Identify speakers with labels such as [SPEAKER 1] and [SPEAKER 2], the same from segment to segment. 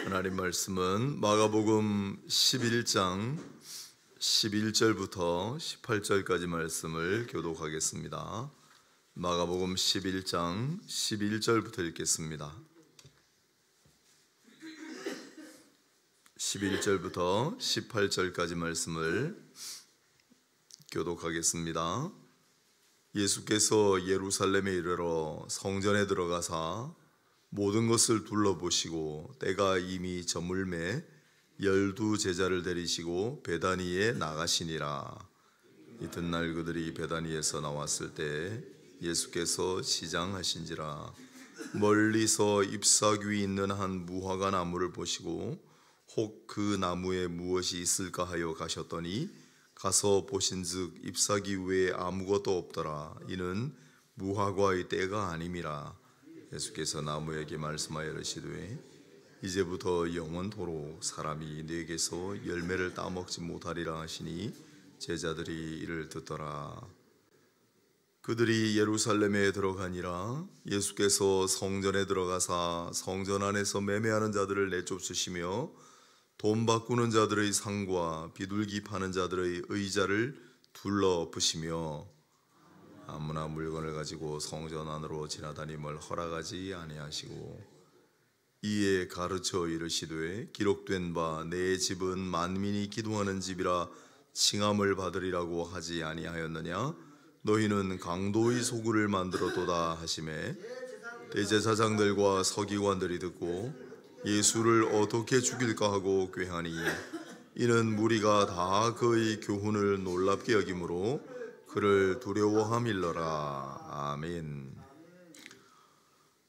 [SPEAKER 1] 하나님 말씀은 마가복음 11장 11절부터 18절까지 말씀을 교독하겠습니다. 마가복음 11장 11절부터 읽겠습니다. 11절부터 18절까지 말씀을 교독하겠습니다. 예수께서 예루살렘에 이르러 성전에 들어가사 모든 것을 둘러보시고 때가 이미 저물매 12 제자를 데리시고 베다니에 나가시니라. 이튿날 그들이 베다니에서 나왔을 때 예수께서 시장하신지라. 멀리서 잎사귀 있는 한 무화과 나무를 보시고 혹 그 나무에 무엇이 있을까 하여 가셨더니 가서 보신즉 잎사귀 외에 아무것도 없더라. 이는 무화과의 때가 아님이라. 예수께서 나무에게 말씀하여 이르시되 이제부터 영원토록 사람이 네게서 열매를 따먹지 못하리라 하시니 제자들이 이를 듣더라. 그들이 예루살렘에 들어가니라. 예수께서 성전에 들어가사 성전 안에서 매매하는 자들을 내쫓으시며 돈 바꾸는 자들의 상과 비둘기 파는 자들의 의자를 둘러엎으시며 아무나 물건을 가지고 성전 안으로 지나다님을 허락하지 아니하시고 이에 가르쳐 이르시되 기록된 바 내 집은 만민이 기도하는 집이라 칭함을 받으리라고 하지 아니하였느냐. 너희는 강도의 소굴을 만들었도다 하시매 대제사장들과 서기관들이 듣고 예수를 어떻게 죽일까 하고 꾀하니 이는 무리가 다 그의 교훈을 놀랍게 여김으로 그를 두려워함일러라. 아멘.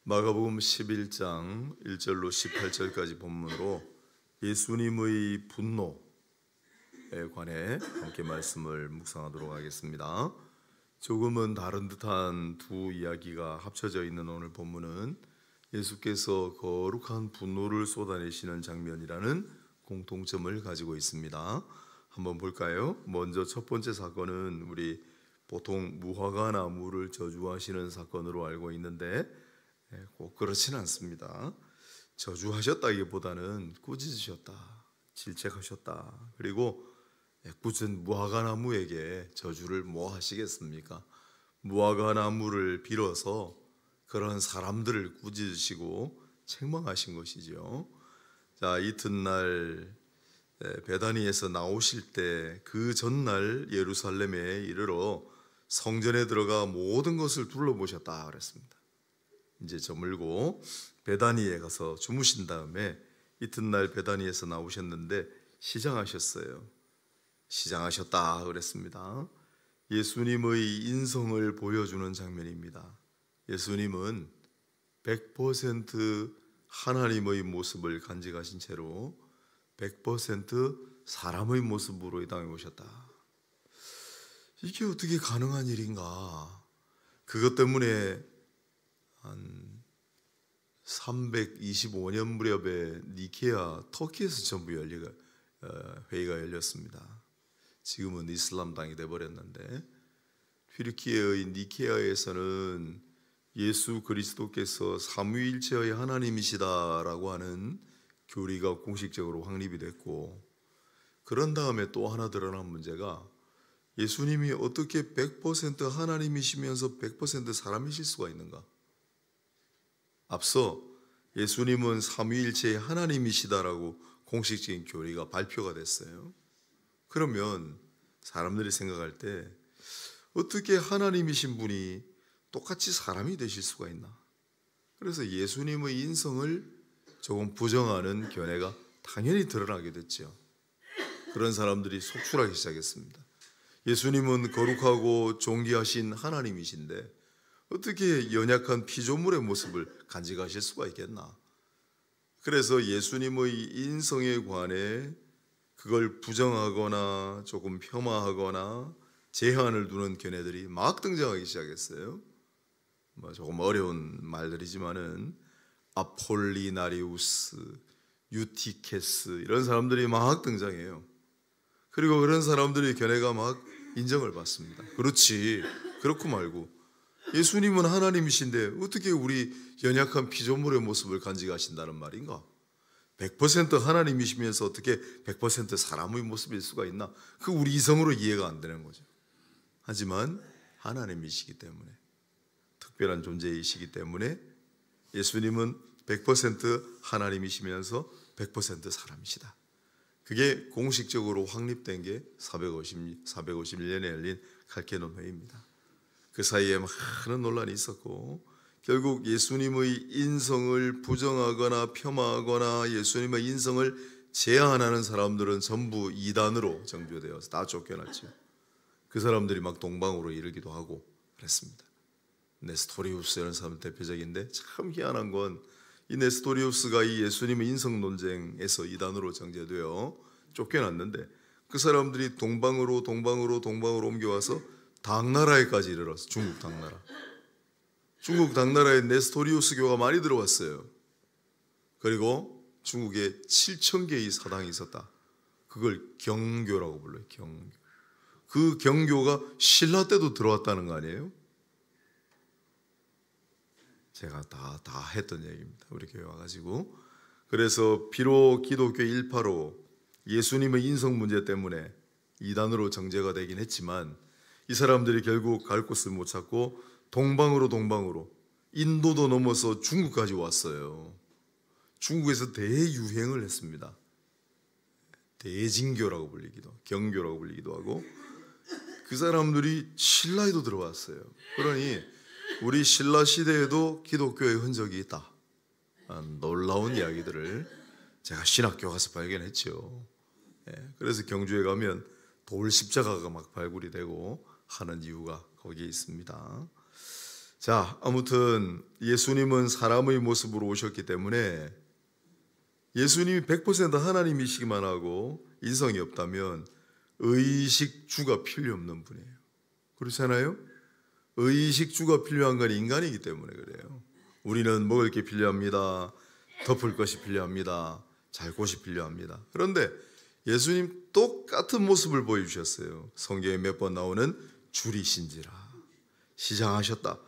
[SPEAKER 1] 마가복음 11장 1절로 18절까지 본문으로 예수님의 분노에 관해 함께 말씀을 묵상하도록 하겠습니다. 조금은 다른 듯한 두 이야기가 합쳐져 있는 오늘 본문은 예수께서 거룩한 분노를 쏟아내시는 장면이라는 공통점을 가지고 있습니다. 한번 볼까요? 먼저 첫 번째 사건은 우리 보통 무화과 나무를 저주하시는 사건으로 알고 있는데 꼭 그렇지는 않습니다. 저주하셨다기보다는 꾸짖으셨다, 질책하셨다. 그리고 꾸짖은 무화과 나무에게 저주를 뭐 하시겠습니까? 무화과 나무를 빌어서 그런 사람들을 꾸짖으시고 책망하신 것이죠. 자, 이튿날 베다니에서 나오실 때 그 전날 예루살렘에 이르러 성전에 들어가 모든 것을 둘러보셨다 그랬습니다. 이제 저물고 베다니에 가서 주무신 다음에 이튿날 베다니에서 나오셨는데 시장하셨어요. 시장하셨다 그랬습니다. 예수님의 인성을 보여주는 장면입니다. 예수님은 100% 하나님의 모습을 간직하신 채로 100% 사람의 모습으로 이 땅에 오셨다. 이게 어떻게 가능한 일인가? 그것 때문에 한 325년 무렵에 니케아 터키에서 전부 회의가 열렸습니다. 지금은 이슬람당이 돼버렸는데 튀르키예의 니케아에서는 예수 그리스도께서 삼위일체의 하나님이시다라고 하는 교리가 공식적으로 확립이 됐고, 그런 다음에 또 하나 드러난 문제가 예수님이 어떻게 100% 하나님이시면서 100% 사람이실 수가 있는가? 앞서 예수님은 삼위일체의 하나님이시다라고 공식적인 교리가 발표가 됐어요. 그러면 사람들이 생각할 때 어떻게 하나님이신 분이 똑같이 사람이 되실 수가 있나? 그래서 예수님의 인성을 조금 부정하는 견해가 당연히 드러나게 됐죠. 그런 사람들이 속출하기 시작했습니다. 예수님은 거룩하고 존귀하신 하나님이신데 어떻게 연약한 피조물의 모습을 간직하실 수가 있겠나? 그래서 예수님의 인성에 관해 그걸 부정하거나 조금 폄하하거나 제한을 두는 견해들이 막 등장하기 시작했어요. 조금 어려운 말들이지만은 아폴리나리우스, 유티케스 이런 사람들이 막 등장해요. 그리고 그런 사람들의 견해가 막 인정을 받습니다. 그렇지, 그렇고 말고 예수님은 하나님이신데 어떻게 우리 연약한 피조물의 모습을 간직하신다는 말인가? 100% 하나님이시면서 어떻게 100% 사람의 모습일 수가 있나? 그 우리 이성으로 이해가 안 되는 거죠. 하지만 하나님이시기 때문에, 특별한 존재이시기 때문에 예수님은 100% 하나님이시면서 100% 사람이시다. 그게 공식적으로 확립된 게 451년에 열린 칼케돈 회의입니다. 그 사이에 많은 논란이 있었고 결국 예수님의 인성을 부정하거나 폄하하거나 예수님의 인성을 제한하는 사람들은 전부 이단으로 정죄되어서 다 쫓겨났죠. 그 사람들이 막 동방으로 이르기도 하고 그랬습니다. 네스토리우스라는 사람은 대표적인데 참 희한한 건 이 네스토리우스가 이 예수님의 인성 논쟁에서 이단으로 정죄되어 쫓겨났는데 그 사람들이 동방으로 옮겨와서 당나라에까지 이르렀어. 중국 당나라. 중국 당나라에 네스토리우스 교가 많이 들어왔어요. 그리고 중국에 7,000개의 사당이 있었다. 그걸 경교라고 불러요. 경교. 그 경교가 신라 때도 들어왔다는 거 아니에요? 제가 다 했던 얘기입니다. 우리 교회 와가지고. 그래서 비록 기독교 1파로 예수님의 인성 문제 때문에 이단으로 정죄가 되긴 했지만 이 사람들이 결국 갈 곳을 못 찾고 동방으로 인도도 넘어서 중국까지 왔어요. 중국에서 대유행을 했습니다. 대진교라고 불리기도, 경교라고 불리기도 하고 그 사람들이 신라에도 들어왔어요. 그러니 우리 신라 시대에도 기독교의 흔적이 있다. 놀라운 이야기들을 제가 신학교 가서 발견했죠. 그래서 경주에 가면 돌 십자가가 막 발굴이 되고 하는 이유가 거기에 있습니다. 자, 아무튼 예수님은 사람의 모습으로 오셨기 때문에 예수님이 100% 하나님이시기만 하고 인성이 없다면 의식주가 필요 없는 분이에요. 그렇잖아요? 의식주가 필요한 건 인간이기 때문에 그래요. 우리는 먹을 게 필요합니다. 덮을 것이 필요합니다. 잘 곳이 필요합니다. 그런데 예수님 똑같은 모습을 보여주셨어요. 성경에 몇 번 나오는 줄이신지라 시장하셨다.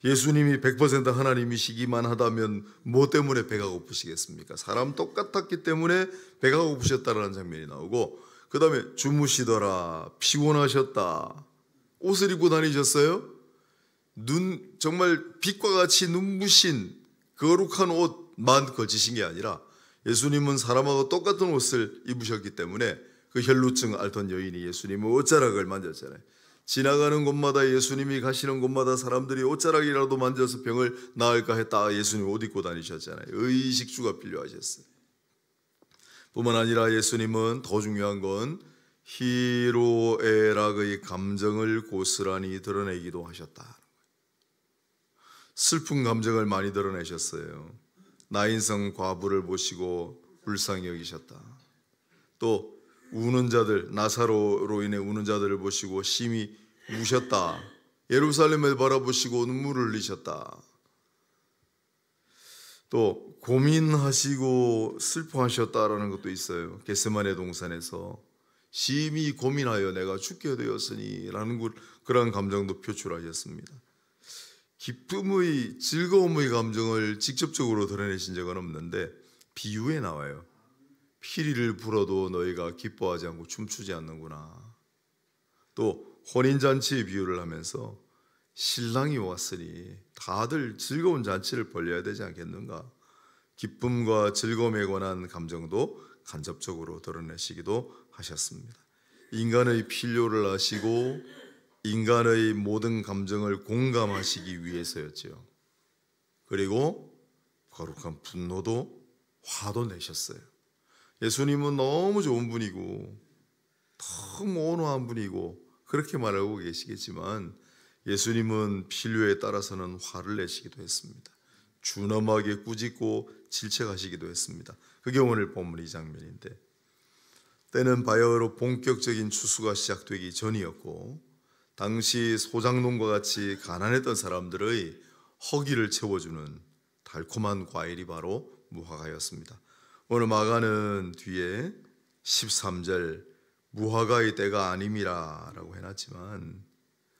[SPEAKER 1] 예수님이 100% 하나님이시기만 하다면 뭐 때문에 배가 고프시겠습니까? 사람 똑같았기 때문에 배가 고프셨다라는 장면이 나오고 그 다음에 주무시더라, 피곤하셨다, 옷을 입고 다니셨어요? 정말 빛과 같이 눈부신 거룩한 옷만 걸치신 게 아니라 예수님은 사람하고 똑같은 옷을 입으셨기 때문에 그 혈루증 앓던 여인이 예수님의 옷자락을 만졌잖아요. 지나가는 곳마다 예수님이 가시는 곳마다 사람들이 옷자락이라도 만져서 병을 나을까 했다. 예수님 옷 입고 다니셨잖아요. 의식주가 필요하셨어요. 뿐만 아니라 예수님은 더 중요한 건 희로애락의 감정을 고스란히 드러내기도 하셨다. 슬픈 감정을 많이 드러내셨어요. 나인성 과부를 보시고 불쌍히 여기셨다. 또 우는 자들, 나사로로 인해 우는 자들을 보시고 심히 우셨다. 예루살렘을 바라보시고 눈물을 흘리셨다. 또 고민하시고 슬퍼하셨다라는 것도 있어요. 겟세마네 동산에서 심히 고민하여 내가 죽게 되었으니 라는 그런 감정도 표출하셨습니다. 기쁨의, 즐거움의 감정을 직접적으로 드러내신 적은 없는데 비유에 나와요. 피리를 불어도 너희가 기뻐하지 않고 춤추지 않는구나. 또 혼인잔치의 비유를 하면서 신랑이 왔으니 다들 즐거운 잔치를 벌려야 되지 않겠는가. 기쁨과 즐거움에 관한 감정도 간접적으로 드러내시기도 하셨습니다. 인간의 필요를 아시고 인간의 모든 감정을 공감하시기 위해서였죠. 그리고 거룩한 분노도 화도 내셨어요. 예수님은 너무 좋은 분이고 너무 온화한 분이고 그렇게 말하고 계시겠지만 예수님은 필요에 따라서는 화를 내시기도 했습니다. 준엄하게 꾸짖고 질책하시기도 했습니다. 그게 오늘 본문 이 장면인데 때는 바야흐로 본격적인 추수가 시작되기 전이었고 당시 소작농과 같이 가난했던 사람들의 허기를 채워주는 달콤한 과일이 바로 무화과였습니다. 오늘 마가는 뒤에 13절 무화과의 때가 아님이라 라고 해놨지만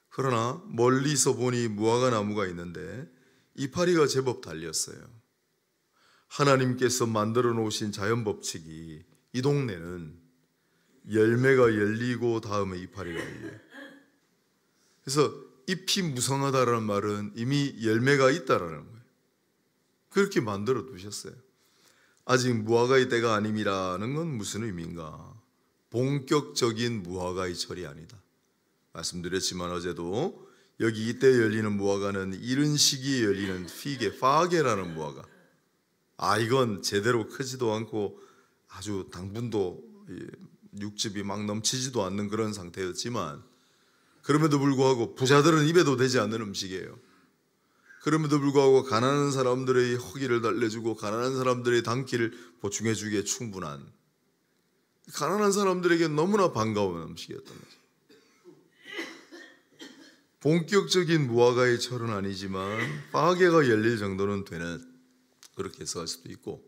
[SPEAKER 1] 그러나 멀리서 보니 무화과 나무가 있는데 이파리가 제법 달렸어요. 하나님께서 만들어 놓으신 자연 법칙이 이 동네는 열매가 열리고 다음에 이파리가 열려요. 그래서 잎이 무성하다라는 말은 이미 열매가 있다라는 거예요. 그렇게 만들어 두셨어요. 아직 무화과의 때가 아님이라는 건 무슨 의미인가? 본격적인 무화과의 철이 아니다. 말씀드렸지만 어제도 여기 이때 열리는 무화과는 이른 시기에 열리는 피게, 파게라는 무화과. 이건 제대로 크지도 않고 아주 당분도 육즙이 막 넘치지도 않는 그런 상태였지만 그럼에도 불구하고 부자들은 입에도 대지 않는 음식이에요. 그럼에도 불구하고 가난한 사람들의 허기를 달래주고 가난한 사람들의 단기를 보충해주기에 충분한, 가난한 사람들에게 너무나 반가운 음식이었던 거죠. 본격적인 무화과의 철은 아니지만 파게가 열릴 정도는 되는, 그렇게 해석할 수도 있고,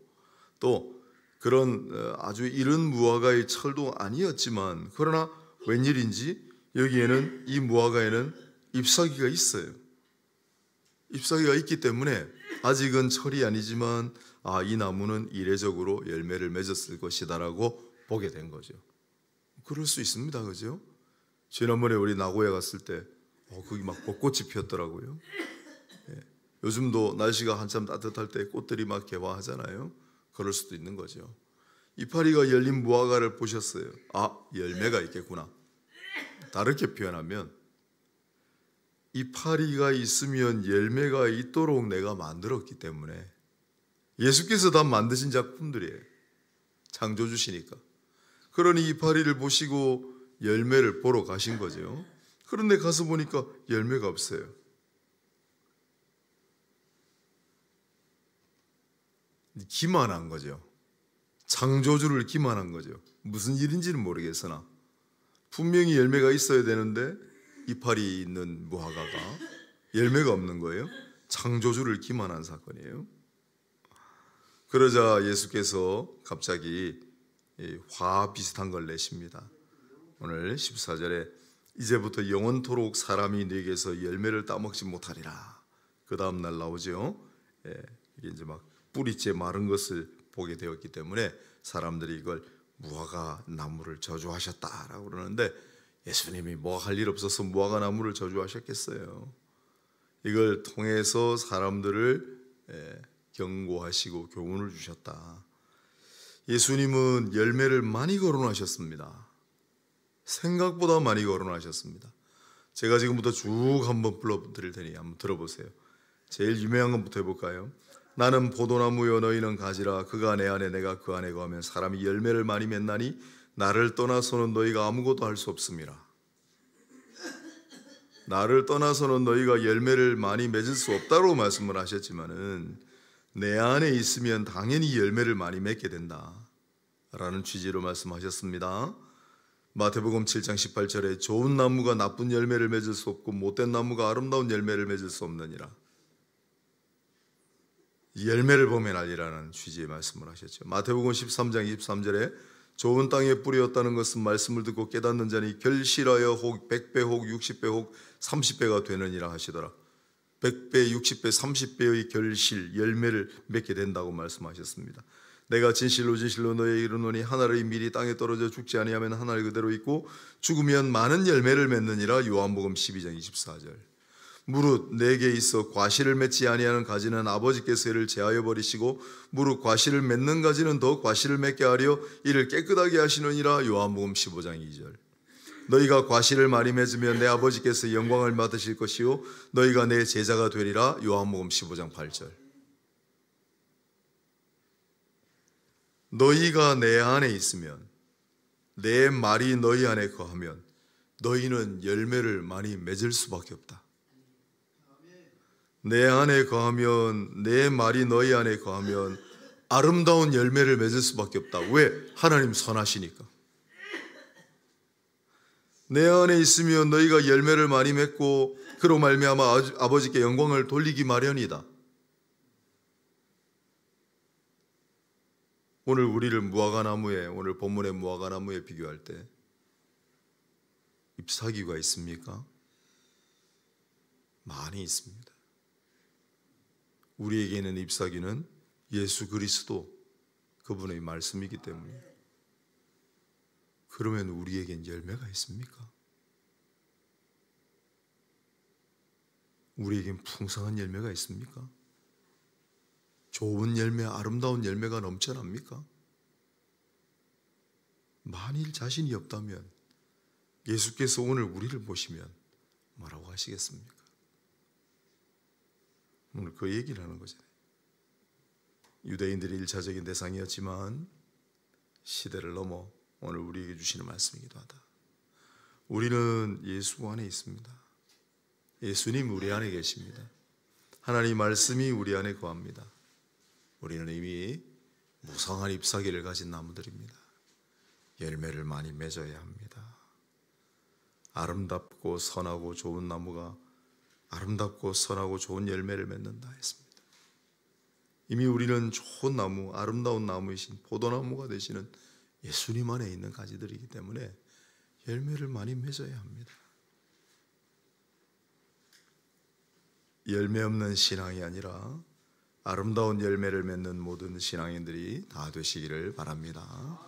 [SPEAKER 1] 또 그런 아주 이른 무화과의 철도 아니었지만 그러나 웬일인지 여기에는, 이 무화과에는 잎사귀가 있어요. 잎사귀가 있기 때문에 아직은 철이 아니지만 이 나무는 이례적으로 열매를 맺었을 것이다라고 보게 된 거죠. 그럴 수 있습니다, 그죠? 지난번에 우리 나고야 갔을 때 거기 막 벚꽃이 피었더라고요. 요즘도 날씨가 한참 따뜻할 때 꽃들이 막 개화하잖아요. 그럴 수도 있는 거죠. 이파리가 열린 무화과를 보셨어요. 열매가 있겠구나. 다르게 표현하면 이파리가 있으면 열매가 있도록 내가 만들었기 때문에, 예수께서 다 만드신 작품들이에요. 창조주시니까. 그러니 이파리를 보시고 열매를 보러 가신 거죠. 그런데 가서 보니까 열매가 없어요. 기만한 거죠. 창조주를 기만한 거죠. 무슨 일인지는 모르겠으나 분명히 열매가 있어야 되는데 이파리 있는 무화과가 열매가 없는 거예요. 창조주를 기만한 사건이에요. 그러자 예수께서 갑자기 화 비슷한 걸 내십니다. 오늘 14절에 이제부터 영원토록 사람이 네게서 열매를 따먹지 못하리라. 그 다음 날 나오죠. 이게 이제 막 뿌리째 마른 것을 보게 되었기 때문에 사람들이 이걸 무화과 나무를 저주하셨다라고 그러는데, 예수님이 뭐 할 일 없어서 무화과 나무를 저주하셨겠어요. 이걸 통해서 사람들을 경고하시고 교훈을 주셨다. 예수님은 열매를 많이 거론하셨습니다. 생각보다 많이 거론하셨습니다. 제가 지금부터 쭉 한번 불러드릴 테니 한번 들어보세요. 제일 유명한 것부터 해볼까요? 나는 포도나무여 너희는 가지라. 그가 내 안에 내가 그 안에 거하면 사람이 열매를 많이 맺나니 나를 떠나서는 너희가 아무것도 할 수 없음이라. 나를 떠나서는 너희가 열매를 많이 맺을 수 없다고 말씀을 하셨지만은 내 안에 있으면 당연히 열매를 많이 맺게 된다 라는 취지로 말씀하셨습니다. 마태복음 7장 18절에 좋은 나무가 나쁜 열매를 맺을 수 없고 못된 나무가 아름다운 열매를 맺을 수 없느니라. 열매를 보면 알리라는 취지의 말씀을 하셨죠. 마태복음 13장 23절에 좋은 땅에 뿌렸다는 것은 말씀을 듣고 깨닫는 자니 결실하여 혹 100배 혹 60배 혹 30배가 되느니라 하시더라. 100배, 60배, 30배의 결실, 열매를 맺게 된다고 말씀하셨습니다. 내가 진실로 진실로 너희에게 이르노니 한 알의 밀이 땅에 떨어져 죽지 아니하면 한 알 그대로 있고 죽으면 많은 열매를 맺느니라. 요한복음 12장 24절. 무릇 내게 있어 과실을 맺지 아니하는 가지는 아버지께서 이를 제하여 버리시고 무릇 과실을 맺는 가지는 더 과실을 맺게 하려 이를 깨끗하게 하시느니라. 요한복음 15장 2절. 너희가 과실을 많이 맺으면 내 아버지께서 영광을 받으실 것이요 너희가 내 제자가 되리라. 요한복음 15장 8절. 너희가 내 안에 있으면, 내 말이 너희 안에 거하면 너희는 열매를 많이 맺을 수밖에 없다. 내 안에 거하면, 내 말이 너희 안에 거하면 아름다운 열매를 맺을 수밖에 없다. 왜? 하나님 선하시니까. 내 안에 있으면 너희가 열매를 많이 맺고 그로 말미암아 아버지께 영광을 돌리기 마련이다. 오늘 우리를 무화과나무에, 오늘 본문의 무화과나무에 비교할 때 잎사귀가 있습니까? 많이 있습니다. 우리에게는 잎사귀는 예수 그리스도 그분의 말씀이기 때문에. 그러면 우리에겐 열매가 있습니까? 우리에겐 풍성한 열매가 있습니까? 좋은 열매, 아름다운 열매가 넘쳐납니까? 만일 자신이 없다면 예수께서 오늘 우리를 보시면 뭐라고 하시겠습니까? 오늘 그 얘기를 하는 거잖아요. 유대인들이 일차적인 대상이었지만 시대를 넘어 오늘 우리에게 주시는 말씀이기도 하다. 우리는 예수 안에 있습니다. 예수님 우리 안에 계십니다. 하나님 말씀이 우리 안에 거합니다. 우리는 이미 무성한 잎사귀를 가진 나무들입니다. 열매를 많이 맺어야 합니다. 아름답고 선하고 좋은 나무가 아름답고 선하고 좋은 열매를 맺는다 했습니다. 이미 우리는 좋은 나무, 아름다운 나무이신 포도나무가 되시는 예수님 안에 있는 가지들이기 때문에 열매를 많이 맺어야 합니다. 열매 없는 신앙이 아니라 아름다운 열매를 맺는 모든 신앙인들이 다 되시기를 바랍니다.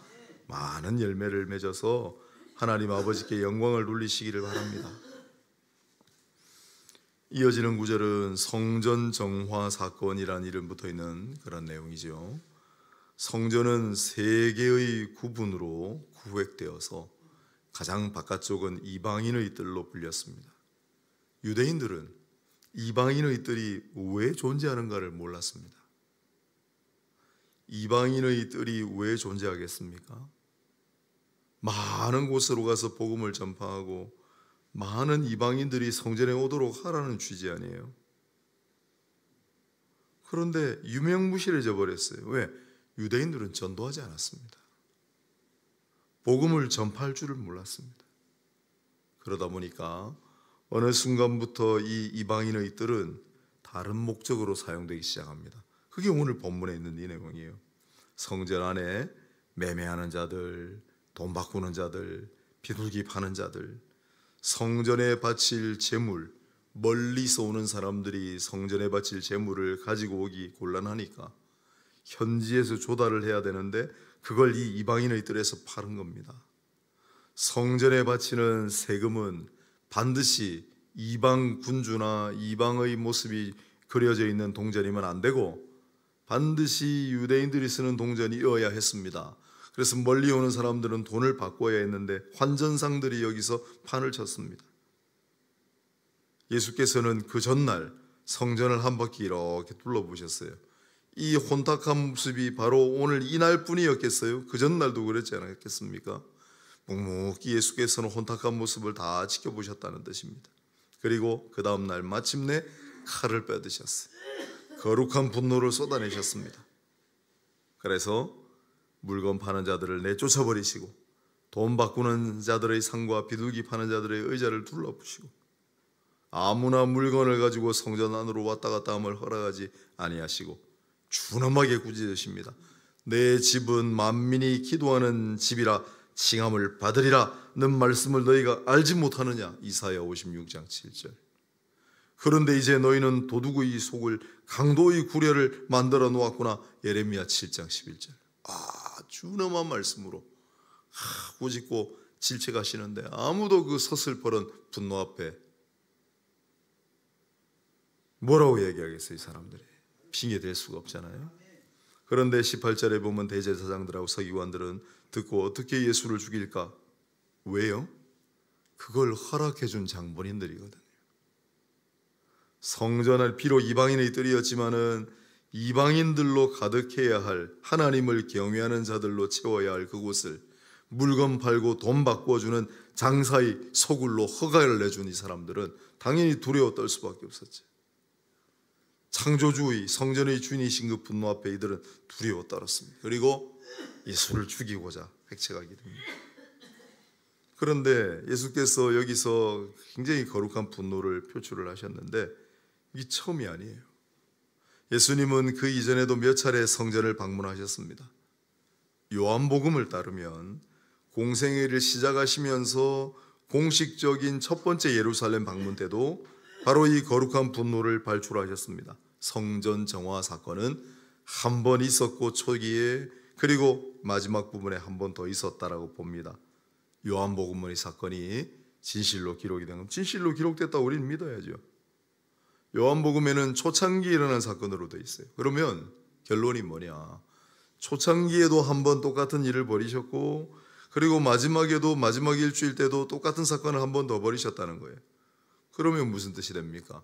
[SPEAKER 1] 많은 열매를 맺어서 하나님 아버지께 영광을 돌리시기를 바랍니다. 이어지는 구절은 성전 정화 사건이라는 이름 붙어 있는 그런 내용이죠. 성전은 세 개의 구분으로 구획되어서 가장 바깥쪽은 이방인의 뜰로 불렸습니다. 유대인들은 이방인의 뜰이 왜 존재하는가를 몰랐습니다. 이방인의 뜰이 왜 존재하겠습니까? 많은 곳으로 가서 복음을 전파하고 많은 이방인들이 성전에 오도록 하라는 취지 아니에요. 그런데 유명무실해져 버렸어요. 왜? 유대인들은 전도하지 않았습니다. 복음을 전파할 줄을 몰랐습니다. 그러다 보니까 어느 순간부터 이 이방인의 뜰은 다른 목적으로 사용되기 시작합니다. 그게 오늘 본문에 있는 이 내용이에요. 성전 안에 매매하는 자들, 돈 바꾸는 자들, 비둘기 파는 자들, 성전에 바칠 제물, 멀리서 오는 사람들이 성전에 바칠 제물을 가지고 오기 곤란하니까 현지에서 조달을 해야 되는데 그걸 이 이방인의 뜰에서 파는 겁니다. 성전에 바치는 세금은 반드시 이방 군주나 이방의 모습이 그려져 있는 동전이면 안 되고 반드시 유대인들이 쓰는 동전이어야 했습니다. 그래서 멀리 오는 사람들은 돈을 바꿔야 했는데 환전상들이 여기서 판을 쳤습니다. 예수께서는 그 전날 성전을 한 바퀴 이렇게 둘러보셨어요. 이 혼탁한 모습이 바로 오늘 이날 뿐이었겠어요? 그 전날도 그랬지 않았겠습니까? 묵묵히 예수께서는 혼탁한 모습을 다 지켜보셨다는 뜻입니다. 그리고 그 다음날 마침내 칼을 빼드셨어요. 거룩한 분노를 쏟아내셨습니다. 그래서 물건 파는 자들을 내쫓아버리시고 돈 바꾸는 자들의 상과 비둘기 파는 자들의 의자를 둘러보시고 아무나 물건을 가지고 성전 안으로 왔다 갔다 함을 허락하지 아니하시고 준엄하게 꾸짖으십니다. 내 집은 만민이 기도하는 집이라 칭함을 받으리라는 말씀을 너희가 알지 못하느냐. 이사야 56장 7절. 그런데 이제 너희는 도둑의 속을 강도의 구려를 만들어 놓았구나. 예레미야 7장 11절. 준엄한 말씀으로 꾸짖고 질책하시는데 아무도 그 서슬퍼런 분노 앞에 뭐라고 얘기하겠어요? 이 사람들이 핑계 댈 수가 없잖아요. 그런데 18절에 보면 대제사장들하고 서기관들은 듣고 어떻게 예수를 죽일까? 왜요? 그걸 허락해 준 장본인들이거든요. 성전을 비록 이방인의 뜰이었지만은 이방인들로 가득해야 할 하나님을 경외하는 자들로 채워야 할 그곳을 물건 팔고 돈 바꿔주는 장사의 소굴로 허가를 내준 이 사람들은 당연히 두려워 떨 수밖에 없었죠. 창조주의 성전의 주인이신 그 분노 앞에 이들은 두려워 떨었습니다. 그리고 예수를 죽이고자 획책하게 됩니다. 그런데 예수께서 여기서 굉장히 거룩한 분노를 표출을 하셨는데 이게 처음이 아니에요. 예수님은 그 이전에도 몇 차례 성전을 방문하셨습니다. 요한복음을 따르면 공생애를 시작하시면서 공식적인 첫 번째 예루살렘 방문 때도 바로 이 거룩한 분노를 발출하셨습니다. 성전 정화 사건은 한 번 있었고 초기에, 그리고 마지막 부분에 한 번 더 있었다라고 봅니다. 요한복음의 사건이 진실로 기록이 된 건 진실로 기록됐다고 우리는 믿어야죠. 요한복음에는 초창기에 일어난 사건으로 되어 있어요. 그러면 결론이 뭐냐? 초창기에도 한 번 똑같은 일을 벌이셨고, 그리고 마지막에도 마지막 일주일 때도 똑같은 사건을 한 번 더 벌이셨다는 거예요. 그러면 무슨 뜻이 됩니까?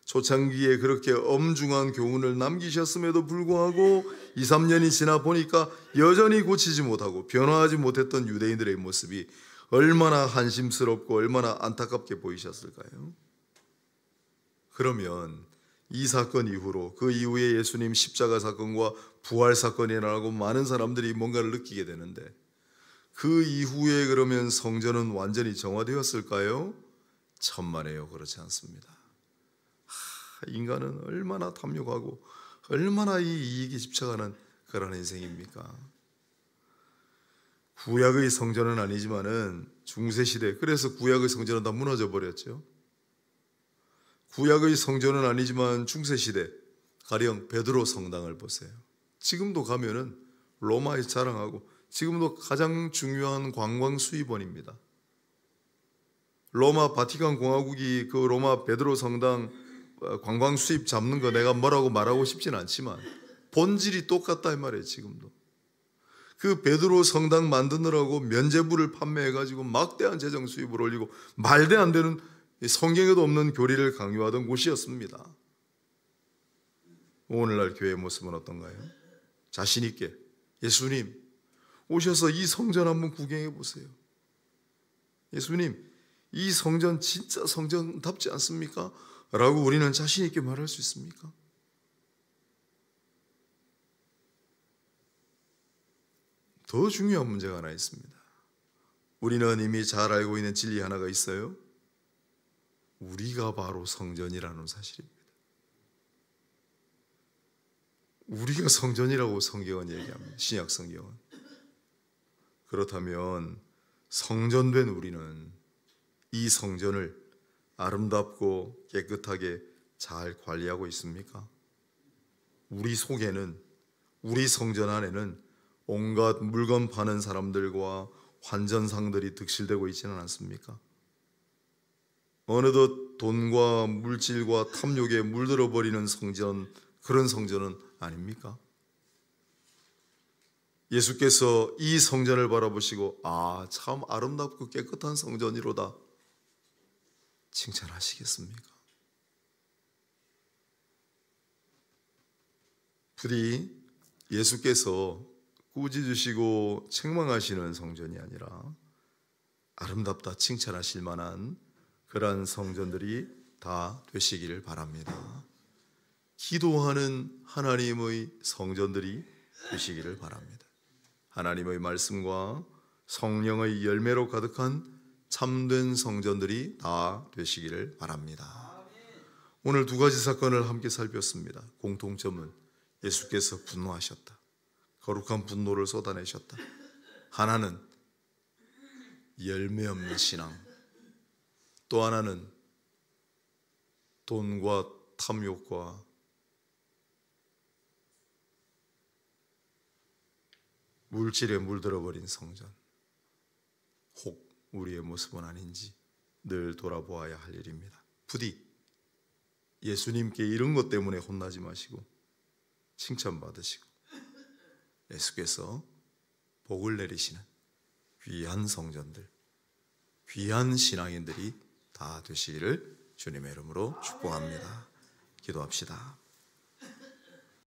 [SPEAKER 1] 초창기에 그렇게 엄중한 교훈을 남기셨음에도 불구하고 2, 3년이 지나 보니까 여전히 고치지 못하고 변화하지 못했던 유대인들의 모습이 얼마나 한심스럽고 얼마나 안타깝게 보이셨을까요? 그러면 이 사건 이후로, 그 이후에 예수님 십자가 사건과 부활 사건이 일어나고 많은 사람들이 뭔가를 느끼게 되는데, 그 이후에 그러면 성전은 완전히 정화되었을까요? 천만에요, 그렇지 않습니다. 인간은 얼마나 탐욕하고 얼마나 이 이익에 집착하는 그런 인생입니까? 구약의 성전은 아니지만은 중세시대, 그래서 구약의 성전은 다 무너져 버렸죠. 구약의 성전은 아니지만 중세시대, 가령 베드로 성당을 보세요. 지금도 가면은 로마에 자랑하고 지금도 가장 중요한 관광 수입원입니다. 로마 바티칸 공화국이 그 로마 베드로 성당 관광 수입 잡는 거 내가 뭐라고 말하고 싶진 않지만 본질이 똑같다 이 말이에요. 지금도 그 베드로 성당 만드느라고 면제부를 판매해가지고 막대한 재정 수입을 올리고 말도 안 되는, 성경에도 없는 교리를 강요하던 곳이었습니다. 오늘날 교회의 모습은 어떤가요? 자신 있게 예수님 오셔서 이 성전 한번 구경해 보세요. 예수님, 이 성전 진짜 성전답지 않습니까? 라고 우리는 자신 있게 말할 수 있습니까? 더 중요한 문제가 하나 있습니다. 우리는 이미 잘 알고 있는 진리 하나가 있어요. 우리가 바로 성전이라는 사실입니다. 우리가 성전이라고 성경은 얘기합니다. 신약 성경은. 그렇다면 성전된 우리는 이 성전을 아름답고 깨끗하게 잘 관리하고 있습니까? 우리 속에는, 우리 성전 안에는 온갖 물건 파는 사람들과 환전상들이 득실되고 있지는 않습니까? 어느덧 돈과 물질과 탐욕에 물들어 버리는 성전, 그런 성전은 아닙니까? 예수께서 이 성전을 바라보시고 참 아름답고 깨끗한 성전이로다 칭찬하시겠습니까? 부디 예수께서 꾸짖으시고 책망하시는 성전이 아니라 아름답다 칭찬하실 만한 그러한 성전들이 다 되시기를 바랍니다. 기도하는 하나님의 성전들이 되시기를 바랍니다. 하나님의 말씀과 성령의 열매로 가득한 참된 성전들이 다 되시기를 바랍니다. 오늘 두 가지 사건을 함께 살폈습니다. 공통점은 예수께서 분노하셨다. 거룩한 분노를 쏟아내셨다. 하나는 열매 없는 신앙, 또 하나는 돈과 탐욕과 물질에 물들어버린 성전. 혹 우리의 모습은 아닌지 늘 돌아보아야 할 일입니다. 부디 예수님께 이런 것 때문에 혼나지 마시고 칭찬받으시고 예수께서 복을 내리시는 귀한 성전들, 귀한 신앙인들이 다 되시기를 주님의 이름으로 축복합니다. 기도합시다.